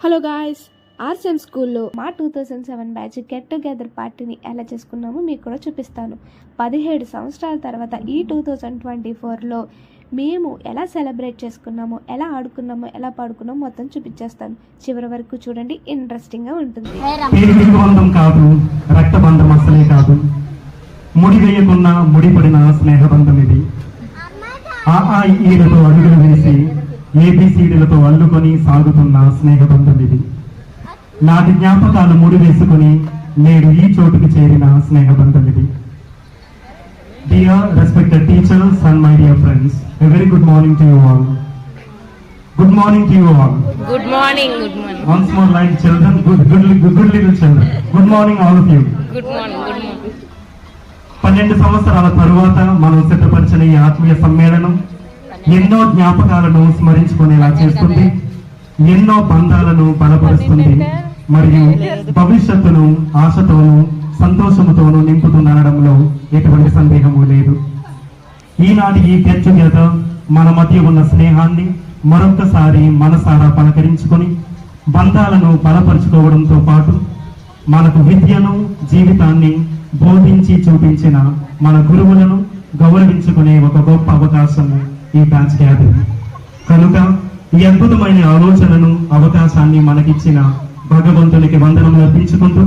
Hello guys, RCM స్కూల్లో మా 2007 batch get together పార్టీని ఎలా చేసుకున్నామో మీకు కూడా చూపిస్తాను. 17 సంవత్సరాల తర్వాత ఈ 2024లో మేము ఎలా సెలబ్రేట్ చేసుకున్నామో, ఎలా ఆడుకున్నామో, ఎలా పాడుకున్నామో మొత్తం చూపించేస్తాను. చివరి వరకు చూడండి, ఇంట్రెస్టింగ్గా ఉంటుంది. బంధం కాదు, రక్తబంధం అసలే కాదు, ముడి వేయకున్న ముడిపడిన స్నేహబంధం ఇది. ఈలతో అడుగులు వేసి ఏబిసిడీలతో అల్లుకొని సాగుతున్న స్నేహబంధం ఇది. నాటి జ్ఞాపకాలు ముడి వేసుకుని నేడు ఈ చోటుకు చేరిన స్నేహబంధం ఇది. Dear respected teachers and my dear friends, a very good morning to you all. Good morning to you all. Good morning, good morning. Once more like children, good little children. Good morning all of you. Good morning, good morning. 12 సంవత్సరాల తరువాత మనం సిద్ధపరిచిన ఈ ఆత్మీయ సమ్మేళనం ఎన్నో జ్ఞాపకాలను స్మరించుకునేలా చేస్తుంది, ఎన్నో బంధాలను బలపరుస్తుంది, మరియు భవిష్యత్తును ఆశతోనూ సంతోషముతోనూ నింపుతుందనడంలో ఎటువంటి సందేహము లేదు. ఈనాటి ఈ గెట్ టుగెదర్ మన మధ్య ఉన్న స్నేహాన్ని మరొక్కసారి మనసారా పలకరించుకొని బంధాలను బలపరుచుకోవడంతో పాటు మనకు విద్యను, జీవితాన్ని బోధించి చూపించిన మన గురువులను గౌరవించుకునే ఒక గొప్ప అవకాశము ఈ బ్యాచ్ గ్యాదరింగ్. కనుక ఈ అద్భుతమైన ఆలోచనను, అవకాశాన్ని మనకిచ్చిన భగవంతునికి వందనములు అర్పించుకుంటూ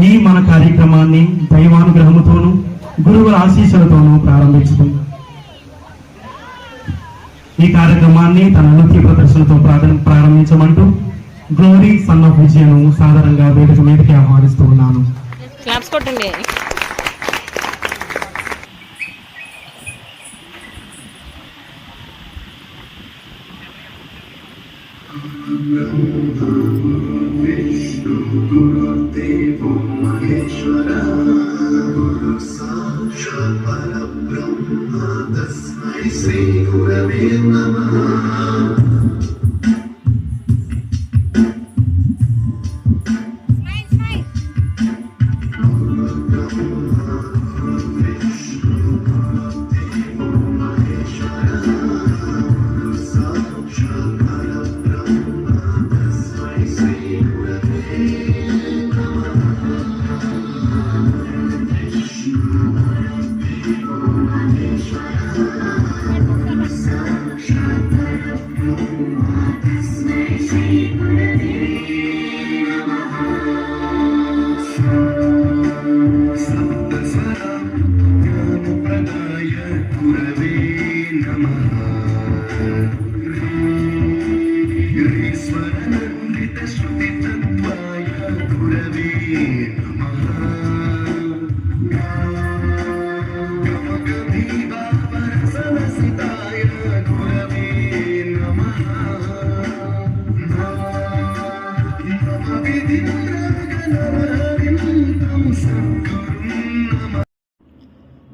ఈ మన కార్యక్రమాన్ని దైవానుగ్రహముతోనూ గురువుల ఆశీస్సులతోనూ ప్రారంభించుకుందాం. ఈ కార్యక్రమాన్ని తన నృత్య ప్రదర్శనతో ప్రారంభించమంటూ గ్లోరీ సన్ ఆఫ్ విజయను సాధారణంగా వేదిక మీదకి ఆహ్వానిస్తూ ఉన్నాను. క్లాప్స్ కొట్టండి. విష్ణు గురుదేవో మహేశ్వర గురు సాక్షాత్ పరబ్రహ్మ తస్మై శ్రీ గురవే నమః.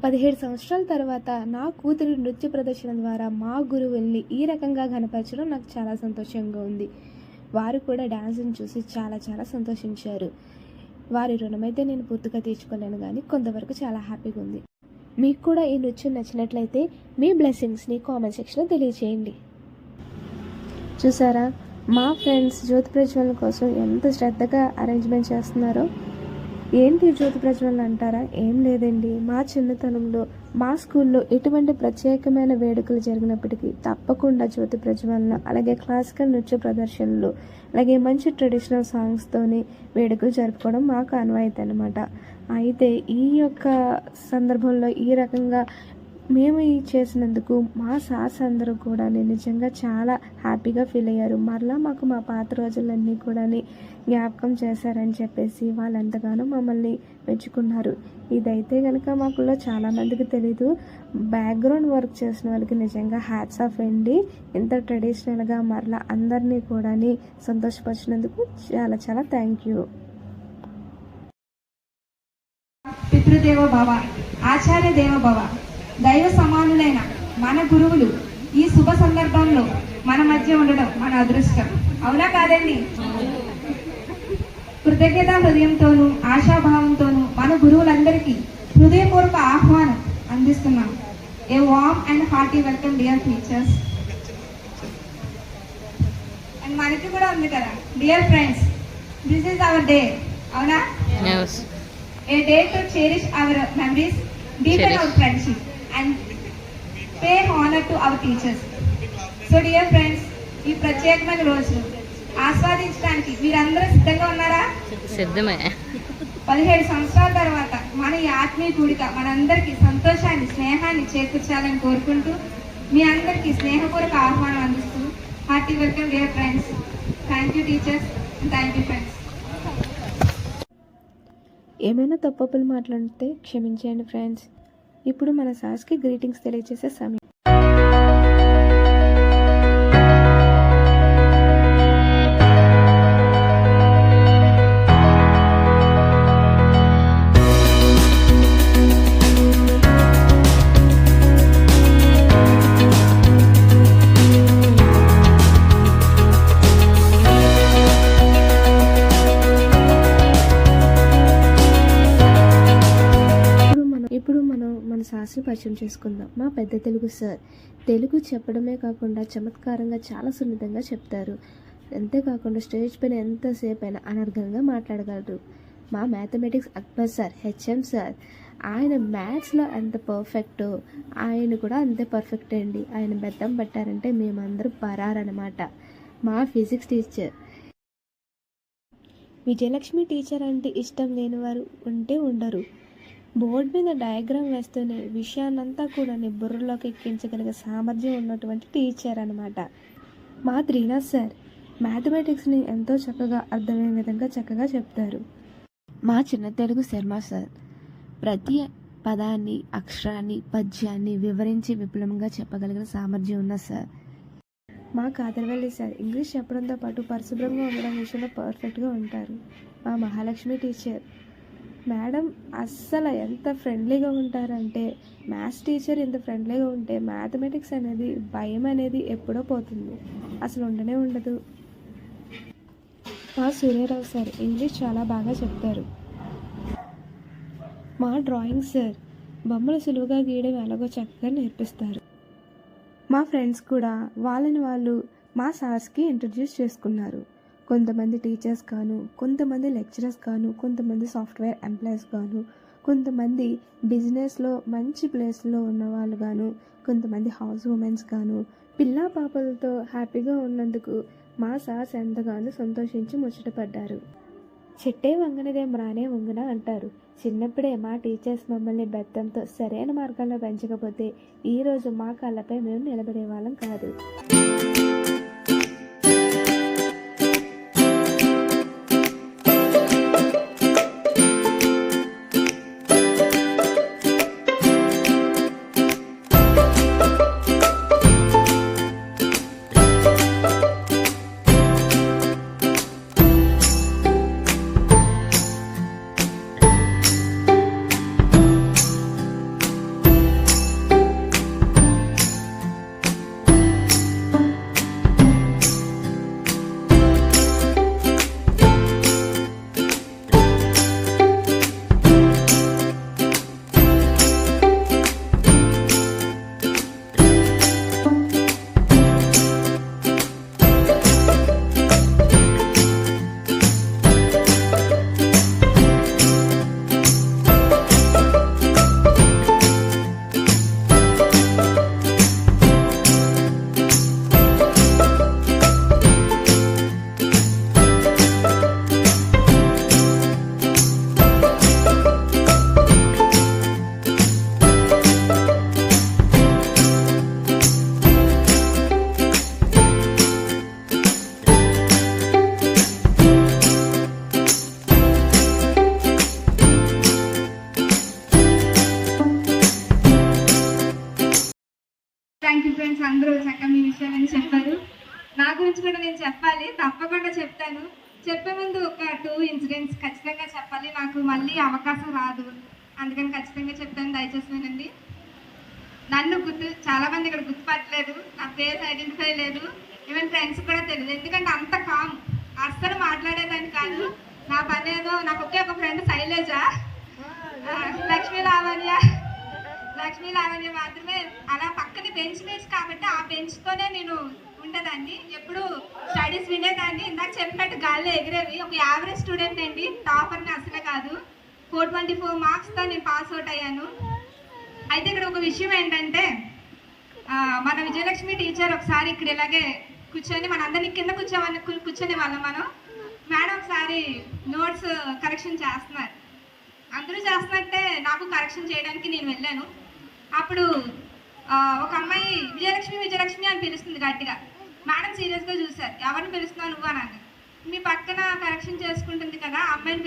పదిహేడు సంవత్సరాల తర్వాత నా కూతురి నృత్య ప్రదర్శన ద్వారా మా గురువుల్ని ఈ రకంగా ఘనపరచడం నాకు చాలా సంతోషంగా ఉంది. వారు కూడా డ్యాన్స్ని చూసి చాలా చాలా సంతోషించారు. వారి రుణమైతే నేను పూర్తిగా తీర్చుకోలేను, కానీ కొంతవరకు చాలా హ్యాపీగా ఉంది. మీకు కూడా ఈ నృత్యం నచ్చినట్లయితే మీ బ్లెస్సింగ్స్ని కామెంట్ సెక్షన్లో తెలియజేయండి. చూసారా, మా ఫ్రెండ్స్ జ్యోతి ప్రజ్వలన కోసం ఎంత శ్రద్ధగా అరేంజ్మెంట్ చేస్తున్నారో. ఏంటి జ్యోతి ప్రజ్వలన అంటారా? ఏం లేదండి, మా చిన్నతనంలో మా స్కూల్లో ఎటువంటి ప్రత్యేకమైన వేడుకలు జరిగినప్పటికీ తప్పకుండా జ్యోతి ప్రజ్వలన, అలాగే క్లాసికల్ నృత్య ప్రదర్శనలు, అలాగే మంచి ట్రెడిషనల్ సాంగ్స్తోని వేడుకలు జరుపుకోవడం మాకు ఆనవాయితీ అన్నమాట. అయితే ఈ యొక్క సందర్భంలో ఈ రకంగా మేము చేసినందుకు మా సార్స్ అందరూ కూడా నిజంగా చాలా హ్యాపీగా ఫీల్ అయ్యారు. మరలా మాకు మా పాత రోజులన్నీ కూడా జ్ఞాపకం చేశారని చెప్పేసి వాళ్ళెంతగానో మమ్మల్ని మెచ్చుకున్నారు. ఇదైతే కనుక మాకులో చాలామందికి తెలీదు. బ్యాక్గ్రౌండ్ వర్క్ చేసిన వాళ్ళకి నిజంగా హ్యాట్స్ ఆఫ్ అండి. ఇంత ట్రెడిషనల్గా మరలా అందరినీ కూడా సంతోషపరిచినందుకు చాలా చాలా థ్యాంక్ యూ. పితృదేవ భవ, ఆచార్య దేవ భవ, దైవ సమానులైన మన గురువులు ఈ శుభ సందర్భంలో మన మధ్య ఉండడం మన అదృష్టం, అవునా కాదండి? కృతజ్ఞతా హృదయంతోనూ ఆశాభావంతోనూ మన గురువులందరికీ హృదయపూర్వక ఆహ్వానం అందిస్తున్నాం. A warm and hearty welcome dear teachers. And మనకి కూడా ఉంది కదా. Dear friends, this is our day, అవునా? Yes. A day to cherish our memories, deepen Cherish. our friendship, and pay honor to our teachers. So dear friends, ఈ ప్రత్యేకమైన రోజు ఆస్వాదించడానికి మీరందరూ సిద్ధంగా ఉన్నారా? సిద్ధమే. 17 సంవత్సరాల తర్వాత మన ఈ ఆత్మీయ కూడిక మనందరికీ సంతోషాన్ని, స్నేహాన్ని చేకూర్చాలని కోరుకుంటూ మీ అందరికీ స్నేహపూర్వక ఆహ్వానం అందిస్తూ hearty welcome dear friends. Thank you teachers, thank you friends. ఏమైనా తప్పులు మాట్లాడితే క్షమించండి ఫ్రెండ్స్. ఇప్పుడు మన సార్స్కి గ్రీటింగ్స్ తెలియజేసే సమయం. ఇప్పుడు మనం మన సార్స్ని పరిచయం చేసుకుందాం. మా పెద్ద తెలుగు సార్ తెలుగు చెప్పడమే కాకుండా చమత్కారంగా చాలా సున్నితంగా చెప్తారు. అంతేకాకుండా స్టేజ్ పైన ఎంతసేపు అయినా అనర్గంగా మాట్లాడగలరు. మా mathematics Akbar sir, HM sir, ఆయన మ్యాథ్స్లో ఎంత పర్ఫెక్టో ఆయన కూడా అంతే పర్ఫెక్ట్ అండి. ఆయన బెత్తం పట్టారంటే మేమందరూ పరారనమాట. మా ఫిజిక్స్ టీచర్ విజయలక్ష్మి టీచర్ అంటే ఇష్టం లేని వారు ఉంటే ఉండరు. బోర్డు మీద డయాగ్రామ్ వేస్తూనే విషయాన్నంతా కూడా బుర్రలోకి ఎక్కించగలిగే సామర్థ్యం ఉన్నటువంటి టీచర్ అనమాట. మా త్రీనాథ్ సార్ మ్యాథమెటిక్స్ని ఎంతో చక్కగా అర్థమయ్యే విధంగా చక్కగా చెప్తారు. మా చిన్న తెలుగు శర్మ సార్ ప్రతి పదాన్ని, అక్షరాన్ని, పద్యాన్ని వివరించి విపులంగా చెప్పగలిగిన సామర్థ్యం ఉన్న సార్. మా కాదరవల్లి సార్ ఇంగ్లీష్ చెప్పడంతో పాటు పరిశుభ్రంగా ఉండడం విషయంలో పర్ఫెక్ట్గా ఉంటారు. మా మహాలక్ష్మి టీచర్ మేడం అస్సలు ఎంత ఫ్రెండ్లీగా ఉంటారంటే, మ్యాథ్స్ టీచర్ ఎంత ఫ్రెండ్లీగా ఉంటే మ్యాథమెటిక్స్ అనేది భయం అనేది ఎప్పుడో పోతుంది, అసలు ఉండనే ఉండదు. మా సూర్యరావు సార్ ఇంగ్లీష్ చాలా బాగా చెప్తారు. మా డ్రాయింగ్ సార్ బొమ్మలు సులువుగా గీయడం ఎలాగో చక్కగా నేర్పిస్తారు. మా ఫ్రెండ్స్ కూడా వాళ్ళని వాళ్ళు మా సార్స్కి ఇంట్రడ్యూస్ చేసుకున్నారు. కొంతమంది టీచర్స్ గాను, కొంతమంది లెక్చరర్స్ గాను, కొంతమంది సాఫ్ట్వేర్ ఎంప్లాయీస్ గాను, కొంతమంది బిజినెస్లో మంచి ప్లేస్లో ఉన్న వాళ్ళు గాను, కొంతమంది హౌస్ ఉమెన్స్ గాను, పిల్లా పాపలతో హ్యాపీగా ఉన్నందుకు మా సార్స్ ఎంతగానో సంతోషించి ముచ్చటపడ్డారు. చెట్టే వంగనిదేం రానే వంగన అంటారు. చిన్నప్పుడే మా టీచర్స్ మమ్మల్ని బెత్తంతో సరైన మార్గంలో పెంచకపోతే ఈరోజు మా కాళ్ళపై మేము నిలబడే వాళ్ళం కాదు. థ్యాంక్ యూ ఫ్రెండ్స్, అందరూ చక్కగా మీ విషయాలని చెప్పారు. నా గురించి కూడా నేను చెప్పాలి, తప్పకుండా చెప్తాను. చెప్పే ముందు ఒక 2 ఇన్సిడెంట్స్ ఖచ్చితంగా చెప్పాలి. నాకు మళ్ళీ అవకాశం రాదు, అందుకని ఖచ్చితంగా చెప్తాను, దయచేసి వినండి. నన్ను చాలామంది ఇక్కడ గుర్తుపట్టలేదు, నా ఫేస్ ఐడెంటిఫై లేదు, ఈవెన్ ఫ్రెండ్స్ కూడా తెలియదు. ఎందుకంటే అంత కామ్, అస్సలు మాట్లాడేదాన్ని కాదు. నా పని ఏదో, నాకు ఒకే ఒక ఫ్రెండ్ శైలజ, లక్ష్మీ లావణ్య మాత్రమే. అలా పక్కన బెంచ్ కాబట్టి ఆ బెంచ్తోనే నేను ఉండేదాన్ని, ఎప్పుడు స్టడీస్ వినేదాన్ని. ఇందాక చెప్పినట్టు గాల్లో ఎగిరేవి. ఒక యావరేజ్ స్టూడెంట్ అండి, టాపర్ని అసలే కాదు. 424 మార్క్స్తో నేను పాస్ అవుట్ అయ్యాను. అయితే ఇక్కడ ఒక విషయం ఏంటంటే, మన విజయలక్ష్మి టీచర్ ఒకసారి ఇక్కడ ఇలాగే కూర్చొని మనందరినీ కింద కూర్చొని వాళ్ళం మనం. మేడం ఒకసారి నోట్స్ కరెక్షన్ చేస్తున్నారు. అందరూ చేస్తున్నట్టే నాకు కరెక్షన్ చేయడానికి నేను వెళ్ళాను. అప్పుడు ఒక అమ్మాయి విజయలక్ష్మి అని పిలుస్తుంది గట్టిగా. మేడం సీరియస్గా చూశారు. ఎవరిని పిలుస్తున్నావు నువ్వు అని అన్నారు. మీ పక్కన కరెక్షన్ చేసుకుంటుంది కదా అమ్మాయిని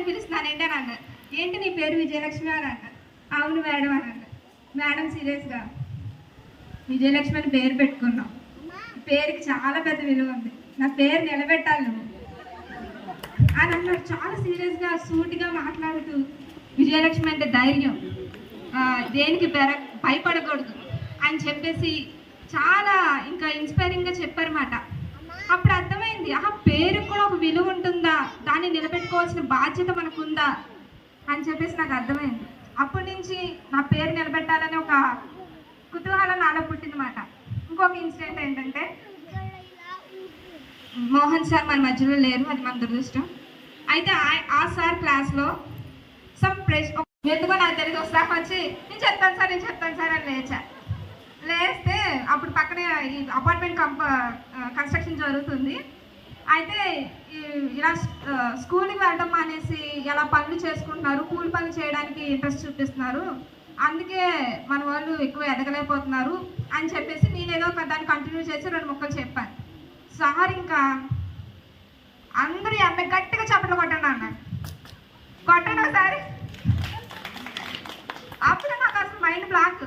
పిలుస్తున్నాను ఏంటి అని అన్నారు. ఏంటి నీ పేరు విజయలక్ష్మి అని అన్నారు. అవును మేడం అని అన్నారు. మేడం సీరియస్గా విజయలక్ష్మి అని పేరు పెట్టుకున్నాం, పేరుకి చాలా పెద్ద విలువ ఉంది, నా పేరు నిలబెట్టాలి నువ్వు అని అన్నారు. చాలా సీరియస్గా సూటిగా మాట్లాడుతూ, విజయలక్ష్మి అంటే ధైర్యం, దేనికి భయపడకూడదు అని చెప్పేసి చాలా ఇంకా ఇన్స్పైరింగ్గా చెప్పారన్నమాట. అప్పుడు అర్థమైంది, పేరు కూడా ఒక విలువ ఉంటుందా, దాన్ని నిలబెట్టుకోవాల్సిన బాధ్యత మనకుందా అని చెప్పేసి నాకు అర్థమైంది. అప్పటి నుంచి నా పేరు నిలబెట్టాలని ఒక కుతూహలం నాలో పుట్టిందన్నమాట. ఇంకొక ఇన్సిడెంట్ ఏంటంటే, మోహన్ సార్ మన మధ్యలో లేరు, అది మన దురదృష్టం. అయితే ఆ సార్ క్లాస్లో ఎందుకో నాకు తెలియదు, ఒకసారి వచ్చి నేను చెప్తాను సార్ అని లేస్తే అప్పుడు పక్కనే ఈ అపార్ట్మెంట్ కన్స్ట్రక్షన్ జరుగుతుంది. అయితే ఇలా స్కూల్కి వెళ్ళడం మానేసి ఎలా పనులు చేసుకుంటున్నారు, కూలి పనులు చేయడానికి ఇంట్రెస్ట్ చూపిస్తున్నారు, అందుకే మన వాళ్ళు ఎక్కువ ఎదగలేకపోతున్నారు అని చెప్పేసి నేనేదో దాన్ని కంటిన్యూ చేసి 2 ముక్కలు చెప్పాను. సార్ ఇంకా అందరూ అమ్మాయి గట్టిగా చప్పట్లు కొట్టండి అన్నారు. కొట్టండి ఒకసారి. అప్పుడు నాకు అసలు మైండ్ బ్లాక్.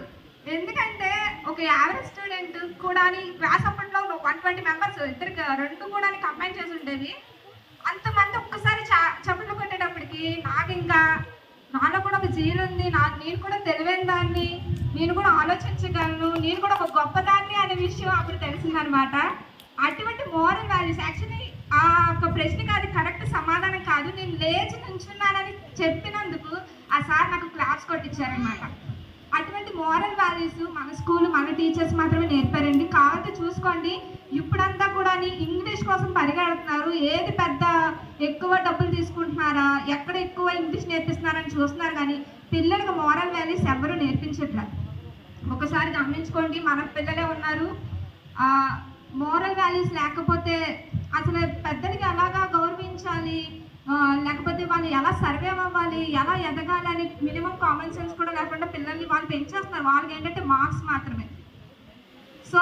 ఎందుకంటే ఒక యావరేజ్ స్టూడెంట్ కూడా క్లాస్ అప్పట్లో 120 మెంబర్స్, ఇద్దరికి 2 కూడా కంబైన్ చేసి ఉండేవి. అంతమంది ఒక్కసారి చప్పట్లు కొట్టేటప్పటికి నాకు ఇంకా నాలో కూడా ఒక జీలు ఉంది, నేను కూడా తెలివైన దాన్ని, నేను కూడా ఆలోచించగలను, నేను కూడా ఒక గొప్పదాన్ని అనే విషయం అప్పుడు తెలిసిందనమాట. అటువంటి మోరల్ వాల్యూస్, యాక్చువల్లీ ఆ ఒక ప్రశ్నకి అది కరెక్ట్ సమాధానం కాదు, నేను లేచి నుంచున్నానని చెప్పినందుకు ఆ సార్ నాకు క్లాస్ కొట్టించారనమాట. అటువంటి మోరల్ వాల్యూస్ మన స్కూల్ మన టీచర్స్ మాత్రమే నేర్పారండి. కాబట్టి చూసుకోండి, ఇప్పుడంతా కూడా ఇంగ్లీష్ కోసం పరిగెడుతున్నారు, ఏది పెద్ద ఎక్కువ డబ్బులు తీసుకుంటున్నారా, ఎక్కడ ఎక్కువ ఇంగ్లీష్ నేర్పిస్తున్నారని చూస్తున్నారు, కానీ పిల్లలకు మోరల్ వాల్యూస్ ఎవరు నేర్పించట్లేదు. ఒకసారి గమనించుకోండి, మన పిల్లలే ఉన్నారు, మోరల్ వాల్యూస్ లేకపోతే అసలు పెద్దలకి ఎలాగా గౌరవించాలి, లేకపోతే వాళ్ళు ఎలా సర్వే అవ్వాలి, ఎలా ఎదగాలి అని మినిమం కామన్ సెన్స్ కూడా లేకుండా పిల్లల్ని వాళ్ళు పెంచేస్తున్నారు. వాళ్ళకి ఏంటంటే మార్క్స్ మాత్రమే. సో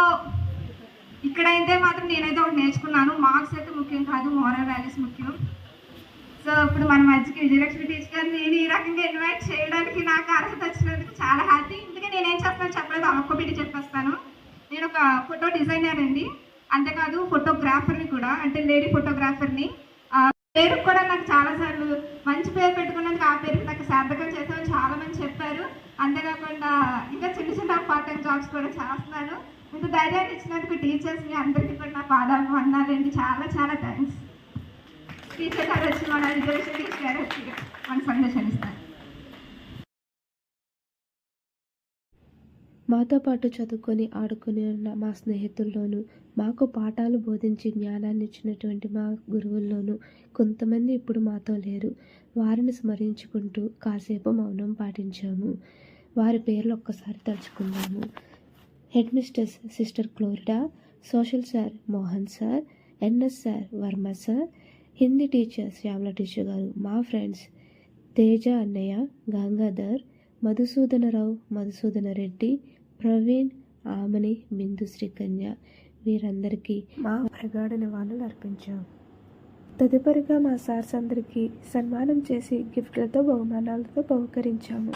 ఇక్కడైతే మాత్రం నేనైతే ఒకటి నేర్చుకున్నాను, మార్క్స్ అయితే ముఖ్యం కాదు, మోరల్ వాల్యూస్ ముఖ్యం. సో ఇప్పుడు మన మధ్యకి విజయలక్ష్మి టీచర్ గారిని నేను ఈ రకంగా ఇన్వైట్ చేయడానికి నాకు అర్హత వచ్చినందుకు చాలా హ్యాపీ. ఇందుకే నేనేం చేస్తాను చెప్పలేదు, ఒక్కొక్కటి చెప్పేస్తాను. నేను ఒక ఫోటో డిజైనర్ అండి, అంతేకాదు ఫోటోగ్రాఫర్ని కూడా, అంటే లేడీ ఫోటోగ్రాఫర్ని. పేరుకు కూడా నాకు చాలాసార్లు మంచి పేరు పెట్టుకున్నందుకు ఆ పేరుకి నాకు సార్థకం చేసామని చాలామంది చెప్పారు. అంతేకాకుండా ఇంకా చిన్న పార్ట్ టైం జాబ్స్ కూడా చేస్తున్నాను. ఇంత ధైర్యాన్ని ఇచ్చినందుకు టీచర్స్ని అందరికీ కూడా నా పాదాలు వందనాలండి. చాలా చాలా థ్యాంక్స్. టీచర్ గారు వచ్చి మన విజయలక్ష్మి టీచర్ గారు వచ్చి మన సందేశాన్ని ఇస్తారు. మాతో పాటు చదువుకొని ఆడుకొని ఉన్న మా స్నేహితుల్లోనూ, మాకు పాఠాలు బోధించి జ్ఞానాన్ని ఇచ్చినటువంటి మా గురువుల్లోనూ కొంతమంది ఇప్పుడు మాతో లేరు. వారిని స్మరించుకుంటూ కాసేపు మౌనం పాటించాము. వారి పేర్లు ఒక్కసారి తలుచుకుందాము. Head mistress sister Clorida, social sir Mohan sir, NS sir Varma sir, Hindi teacher Shyamala teacher గారు, మా ఫ్రెండ్స్ తేజ అన్నయ్య, గంగాధర్, మధుసూదనరావు, మధుసూదన రెడ్డి, ప్రవీణ్, ఆమని, బిందు శ్రీకన్య, వీరందరికీ మా ప్రగాఢ నివాళులు అర్పించాం. తదుపరిగా మా సార్స్ అందరికీ సన్మానం చేసి గిఫ్ట్లతో బహుమానాలతో బహుకరించాము.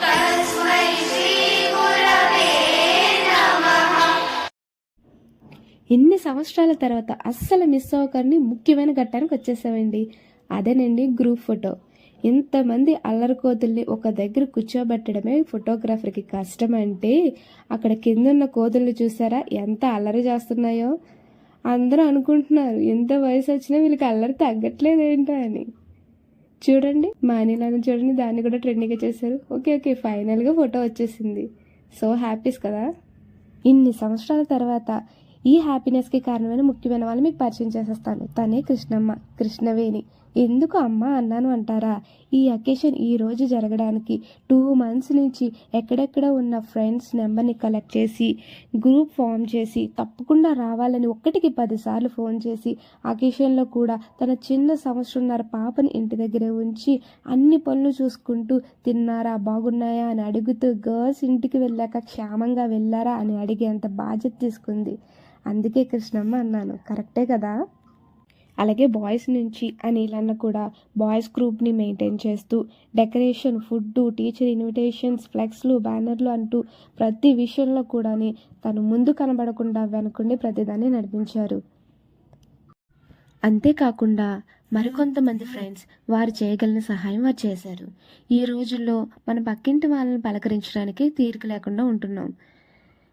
तस्मै श्री गुरवे సంవత్సరాల తర్వాత అస్సలు మిస్ అవ్వకని ముఖ్యమైన ఘట్టానికి వచ్చేసామండి. అదేనండి గ్రూప్ ఫోటో. ఇంతమంది అల్లరి కోతుల్ని ఒక దగ్గర కూర్చోబెట్టడమే ఫోటోగ్రాఫర్కి కష్టం అంటే అక్కడ కిందున్న కోతుల్ని చూసారా ఎంత అల్లరి చేస్తున్నాయో. అందరూ అనుకుంటున్నారు ఎంత వయసు వచ్చినా వీళ్ళకి అల్లరి తగ్గట్లేదేంటో అని. చూడండి మా అనిలాను చూడండి, దాన్ని కూడా ట్రెండింగ్గా చేశారు. ఓకే ఫైనల్గా ఫోటో వచ్చేసింది. సో హ్యాపీస్ కదా. ఇన్ని సంవత్సరాల తర్వాత ఈ హ్యాపీనెస్కి కారణమైన ముఖ్యమైన వాళ్ళు మీకు పరిచయం చేసేస్తాను. తనే కృష్ణవేణి. ఎందుకు అమ్మ అన్నాను అంటారా? ఈ అకేషన్ ఈ రోజు జరగడానికి 2 months నుంచి ఎక్కడెక్కడ ఉన్న ఫ్రెండ్స్ నెంబర్ని కలెక్ట్ చేసి గ్రూప్ ఫామ్ చేసి తప్పకుండా రావాలని 1కి 10 సార్లు ఫోన్ చేసి అకేషన్లో కూడా తన చిన్న 1.5 సంవత్సరం పాపని ఇంటి దగ్గరే ఉంచి అన్ని పనులు చూసుకుంటూ తిన్నారా బాగున్నాయా అని అడుగుతూ గర్ల్స్ ఇంటికి వెళ్ళాక క్షేమంగా వెళ్ళారా అని అడిగేంత బాధ్యత తీసుకుంది. అందుకే కృష్ణమ్మ అన్నాను. కరెక్టే కదా. అలాగే బాయ్స్ నుంచి అనిలన్న కూడా బాయ్స్ గ్రూప్ని మెయింటైన్ చేస్తూ డెకరేషన్, ఫుడ్, టీచర్ ఇన్విటేషన్స్, ఫ్లెక్స్లు, బ్యానర్లు అంటూ ప్రతి విషయంలో కూడా తను ముందు కనబడకుండా వెనుకుండి ప్రతిదాన్ని నడిపించారు. అంతేకాకుండా మరికొంతమంది ఫ్రెండ్స్ వారు చేయగలిగిన సహాయం వారు చేశారు. ఈ రోజుల్లో మన పక్కింటి వాళ్ళని పలకరించడానికి తీరిక లేకుండా ఉంటున్నాం.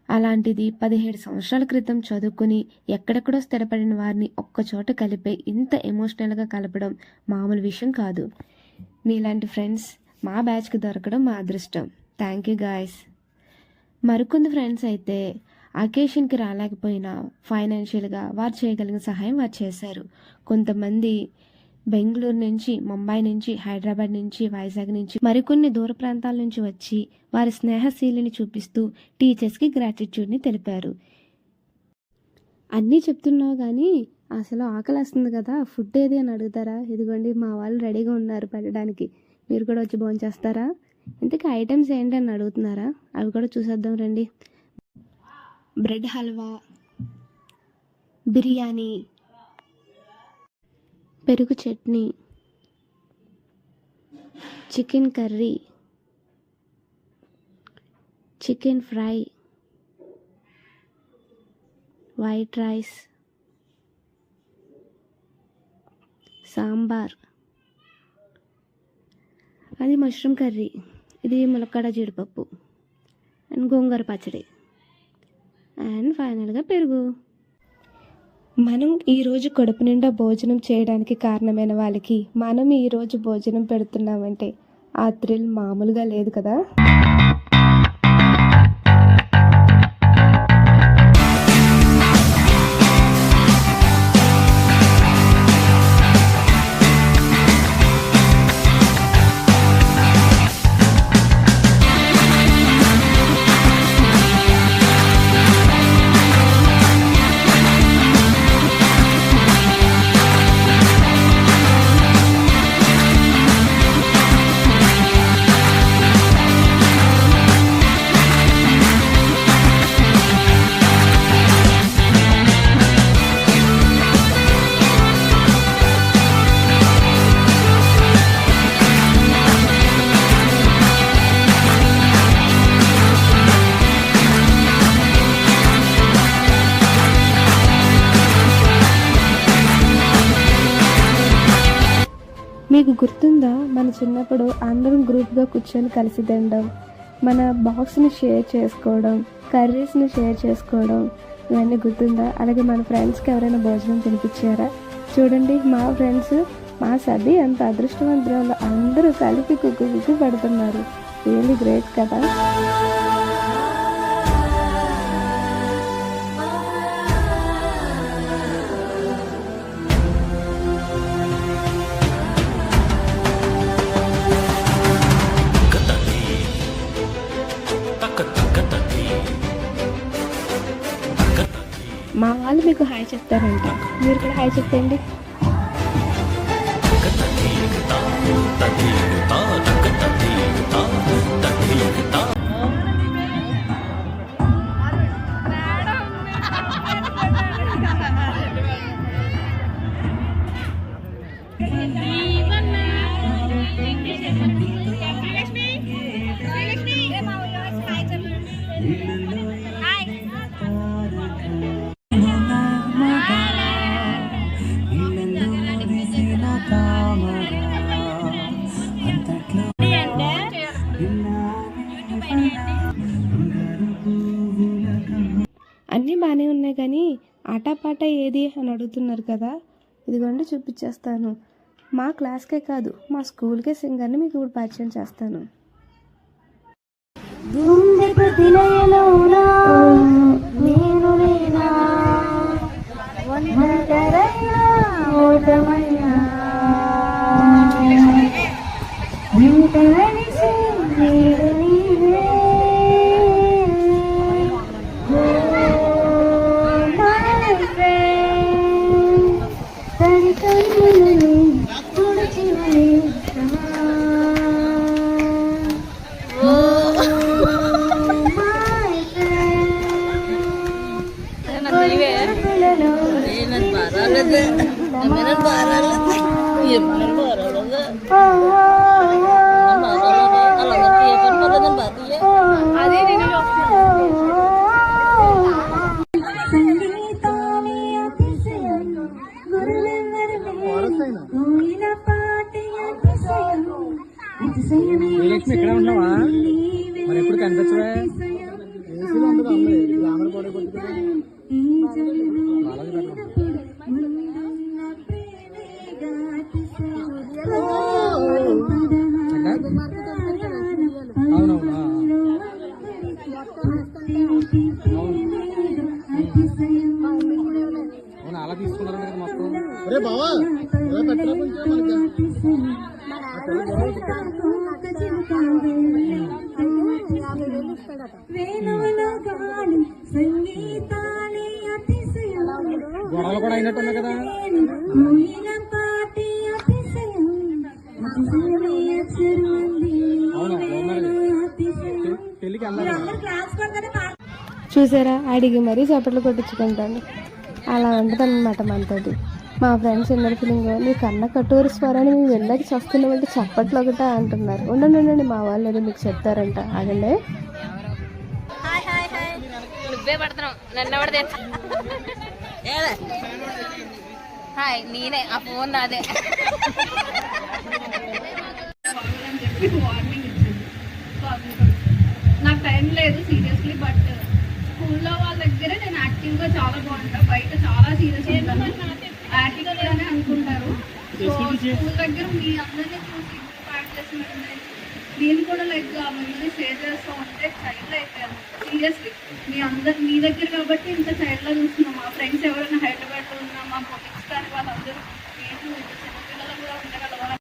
అలాంటిది 17 సంవత్సరాల క్రితం చదువుకుని ఎక్కడెక్కడో స్థిరపడిన వారిని ఒక్కచోట కలిపే ఇంత ఎమోషనల్గా కలపడం మామూలు విషయం కాదు. మీలాంటి ఫ్రెండ్స్ మా బ్యాచ్కి దొరకడం మా అదృష్టం. Thank you guys. మరికొంది ఫ్రెండ్స్ అయితే అకేషన్కి రాలేకపోయినా ఫైనాన్షియల్గా వారు చేయగలిగిన సహాయం వారు చేశారు. కొంతమంది బెంగళూరు నుంచి, ముంబై నుంచి, హైదరాబాద్ నుంచి, వైజాగ్ నుంచి మరికొన్ని దూర ప్రాంతాల నుంచి వచ్చి వారి స్నేహశీలిని చూపిస్తూ టీచర్స్కి గ్రాటిట్యూడ్ని తెలిపారు. అన్నీ చెప్తున్నావు కానీ అసలు ఆకలేస్తుంది కదా, ఫుడ్ ఏది అని అడుగుతారా? ఇదిగోండి మా వాళ్ళు రెడీగా ఉన్నారు పెట్టడానికి. మీరు కూడా వచ్చి భోంచేస్తారా? ఇంతకీ ఐటమ్స్ ఏంటి అని అడుగుతున్నారా? అవి కూడా చూసేద్దాం రండి. బ్రెడ్ హల్వా, బిర్యానీ, పెరుగు chutney, chicken curry, chicken fry, white rice, sambar, అది మష్రూమ్ కర్రీ, ఇది ములక్కాడ జీడిపప్పు అండ్ గోంగూర పచ్చడి అండ్ ఫైనల్గా పెరుగు. మనం ఈరోజు కడుపు నిండా భోజనం చేయడానికి కారణమైన వాళ్ళకి మనం ఈరోజు భోజనం పెడుతున్నామంటే ఆ థ్రిల్ మామూలుగా లేదు కదా. మీకు గుర్తుందా మన చిన్నప్పుడు అందరం గ్రూప్గా కూర్చొని కలిసి తినడం, మన బాక్స్ని షేర్ చేసుకోవడం, కర్రీస్ని షేర్ చేసుకోవడం, ఇవన్నీ గుర్తుందా? అలాగే మన ఫ్రెండ్స్కి ఎవరైనా భోజనం తినిపించారా? చూడండి మా ఫ్రెండ్స్ మా సభి అంత అదృష్టవంతులు, అందరూ కలిపి కుక్కు పడుతున్నారు. రియల్లీ గ్రేట్ కదా. మా వాళ్ళు మీకు హాయ్ చెప్తారంట, మీరు కూడా హాయ్ చెప్పండి. ఆటపాట ఏది అని అడుగుతున్నారు కదా, ఇదిగోండి చూపించేస్తాను. మా క్లాస్కే కాదు, మా స్కూల్కే సింగర్ని మీకు ఇప్పుడు పరిచయం చేస్తాను. గుండెపు తిలయలోనా నేను లేనా ఒంటరైనా ఓటమైనా వెంటనిసి నీడు నీవే మై ఫ్రెండ్ తడి కన్నులని తుడిచివే సంగీతాన్ని అతిశయం గురువెవ్వరు ఊయిన పాటి అతిశయం అతిశయమే అలా తీసుకున్నారు కదా మొత్తం. గొడవలు కూడా అయినట్టున్నాయి కదా. పెళ్ళికి చూసారా, అడిగి మరీ చప్పట్లు కొట్టించుకుంటాను. అలా ఉంటుందన్నమాట మనతోటి. మా ఫ్రెండ్స్ ఇన్నర్ ఫీలింగ్, నీ కన్న కట్టూరు స్వరాన్ని మేము వెళ్ళాక చూస్తున్నామంటే చప్పట్లు ఒకట అంటున్నారు. ఉండండి, మా వాళ్ళు ఏదో మీకు చెప్తారంట, ఆగండి. నువ్వే పడుతున్నావు, నన్ను ఎవడ హాయ్ నేనే, ఆ ఫోన్ నాదే. నాకు టైం లేదు సీరియస్లీ, బట్ స్కూల్లో వాళ్ళ దగ్గర నేను యాక్టివ్గా చాలా బాగుంటా, బయట చాలా సీరియస్ ఉంటాను, యాక్టివ్గా లేదని అనుకుంటారు. సో స్కూల్ దగ్గర మీ అందరినీ చూసి ఇన్స్పైర్ చేసినట్టు నేను కూడా లైక్ మంచి షేర్ చేస్తూ ఉంటే చైల్డ్ అయిపోయాను. సీరియస్లీ మీ దగ్గర కాబట్టి ఇంత చైల్డ్లా చూస్తున్నాం. మా ఫ్రెండ్స్ ఎవరైనా హైదరాబాద్లో ఉన్నా, మా కొలీగ్స్ కానీ వాళ్ళందరూ చిన్నపిల్లలు కూడా ఉండగలవారు.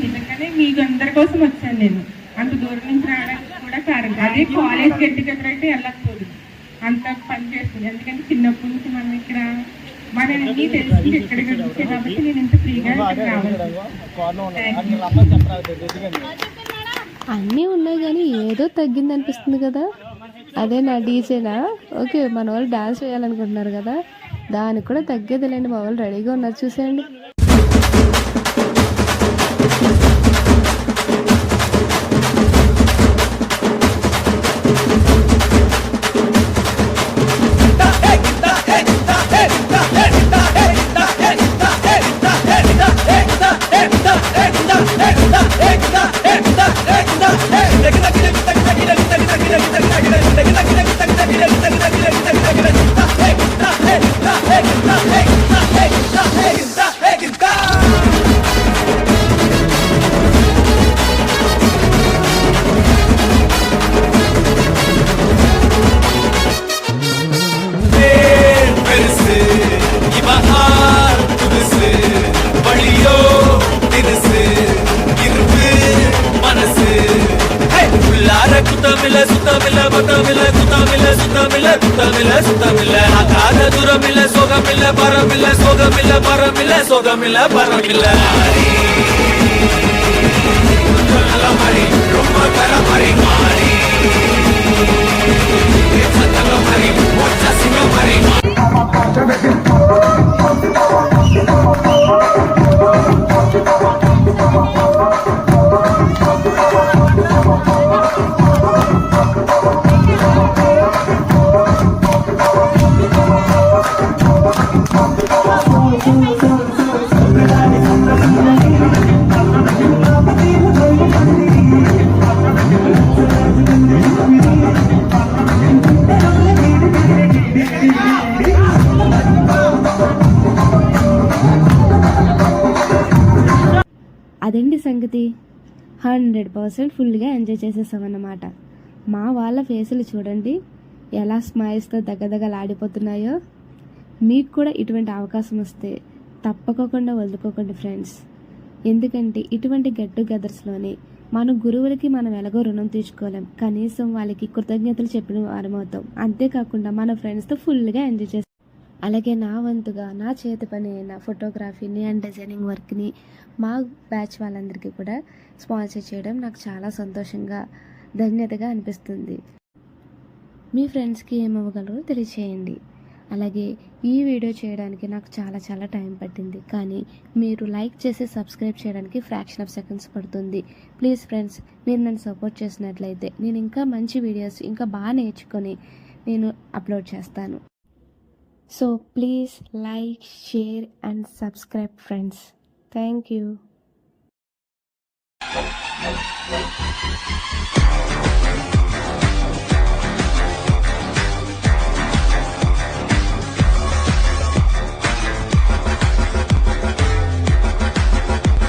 నిజంగానే మీకు అందరి కోసం వచ్చాను నేను. అంత దూరం నుంచి రావడానికి కూడా కారణం అదే. కాలేజ్ గెట్ టుగెదర్ అయితే వెళ్ళకపోదు, అంత పని చేస్తుంది. ఎందుకంటే చిన్నప్పటి నుంచి మనం ఇక్కడ మన అన్నీ తెలిసి ఎక్కడికి వచ్చాయి కాబట్టి నేను ఇంత ఫ్రీగా రావాలి. అన్నీ ఉన్నాయి కానీ ఏదో తగ్గింది అనిపిస్తుంది కదా. అదే నా డీజేనా? ఓకే, మన వాళ్ళు డాన్స్ వేయాలనుకుంటున్నారు కదా, దానికి కూడా తగ్గేదిలేండి. మా వాళ్ళు రెడీగా ఉన్నారు, చూసేయండి. అదేంటి సంగతి. 100% ఫుల్గా ఎంజాయ్ చేసేసామన్నమాట. మా వాళ్ళ ఫేసులు చూడండి ఎలా స్మైల్స్తో దగదగలాడిపోతున్నాయో. మీకు కూడా ఇటువంటి అవకాశం వస్తే తప్పకోకుండా వదులుకోకండి ఫ్రెండ్స్. ఎందుకంటే ఇటువంటి గెట్ టుగెదర్స్లోనే మన గురువులకి మనం ఎలాగో రుణం తీర్చుకోలేం, కనీసం వాళ్ళకి కృతజ్ఞతలు చెప్పిన వారమవుతాం. అంతేకాకుండా మన ఫ్రెండ్స్తో ఫుల్గా ఎంజాయ్ చేస్తాం. అలాగే నా వంతుగా నా చేతి పని అయిన ఫోటోగ్రఫీని అండ్ డిజైనింగ్ వర్క్ని మా బ్యాచ్ వాళ్ళందరికీ కూడా స్పాన్సర్ చేయడం నాకు చాలా సంతోషంగా ధన్యతగా అనిపిస్తుంది. మీ ఫ్రెండ్స్కి ఏమవ్వగలరో తెలియచేయండి. అలాగే ఈ వీడియో చేయడానికి నాకు చాలా చాలా టైం పట్టింది, కానీ మీరు లైక్ చేసి సబ్స్క్రైబ్ చేయడానికి ఫ్రాక్షన్ ఆఫ్ సెకండ్స్ పడుతుంది. ప్లీజ్ ఫ్రెండ్స్, మీరు నన్ను సపోర్ట్ చేసినట్లయితే నేను ఇంకా మంచి వీడియోస్ ఇంకా బాగా నేర్చుకొని నేను అప్లోడ్ చేస్తాను. So please like, share and subscribe friends. Thank you.